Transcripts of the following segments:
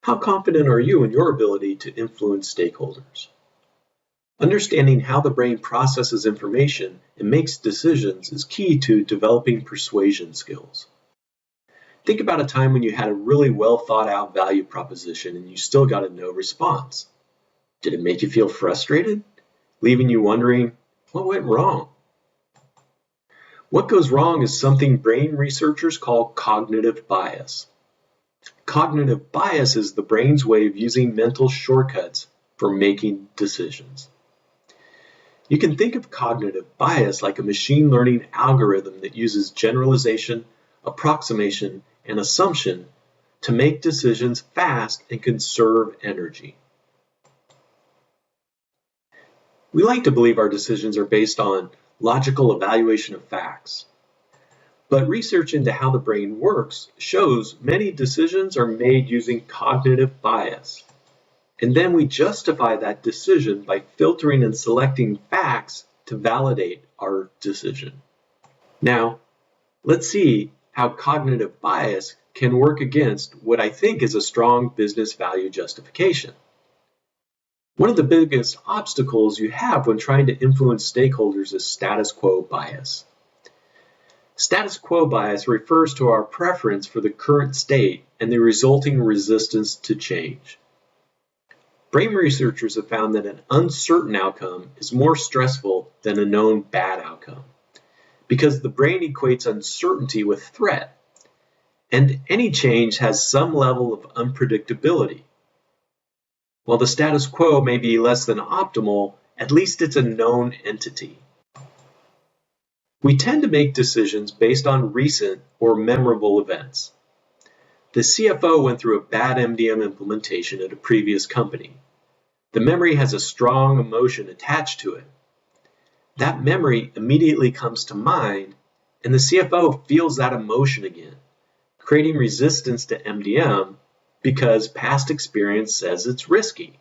How confident are you in your ability to influence stakeholders? Understanding how the brain processes information and makes decisions is key to developing persuasion skills. Think about a time when you had a really well thought out value proposition and you still got a no response. Did it make you feel frustrated, leaving you wondering, what went wrong? What goes wrong is something brain researchers call cognitive bias. Cognitive bias is the brain's way of using mental shortcuts for making decisions. You can think of cognitive bias like a machine learning algorithm that uses generalization, approximation, and assumption to make decisions fast and conserve energy. We like to believe our decisions are based on logical evaluation of facts. But research into how the brain works shows many decisions are made using cognitive bias. And then we justify that decision by filtering and selecting facts to validate our decision. Now, let's see how cognitive bias can work against what I think is a strong business value justification. One of the biggest obstacles you have when trying to influence stakeholders is status quo bias. Status quo bias refers to our preference for the current state and the resulting resistance to change. Brain researchers have found that an uncertain outcome is more stressful than a known bad outcome because the brain equates uncertainty with threat, and any change has some level of unpredictability. While the status quo may be less than optimal, at least it's a known entity. We tend to make decisions based on recent or memorable events. The CFO went through a bad MDM implementation at a previous company. The memory has a strong emotion attached to it. That memory immediately comes to mind, and the CFO feels that emotion again, creating resistance to MDM because past experience says it's risky.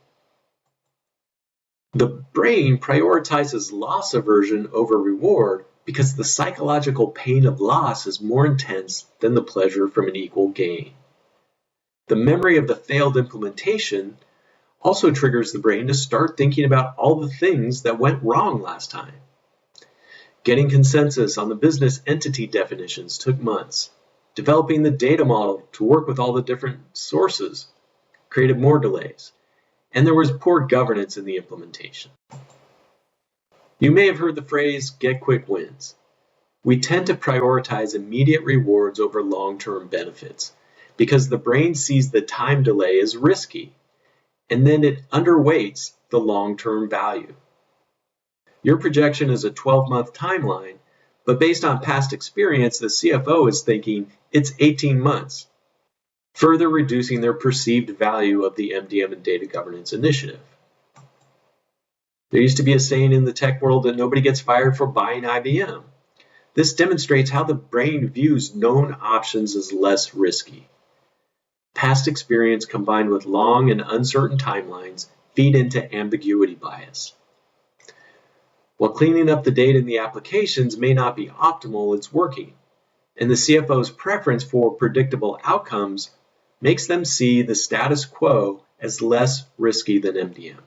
The brain prioritizes loss aversion over reward because the psychological pain of loss is more intense than the pleasure from an equal gain. The memory of the failed implementation also triggers the brain to start thinking about all the things that went wrong last time. Getting consensus on the business entity definitions took months. Developing the data model to work with all the different sources created more delays, and there was poor governance in the implementation. You may have heard the phrase, get quick wins. We tend to prioritize immediate rewards over long-term benefits because the brain sees the time delay as risky, and then it underweights the long-term value. Your projection is a 12-month timeline, but based on past experience, the CFO is thinking it's 18 months, further reducing their perceived value of the MDM and Data Governance initiative. There used to be a saying in the tech world that nobody gets fired for buying IBM. This demonstrates how the brain views known options as less risky. Past experience combined with long and uncertain timelines feed into ambiguity bias. While cleaning up the data in the applications may not be optimal, it's working, and the CFO's preference for predictable outcomes makes them see the status quo as less risky than MDM.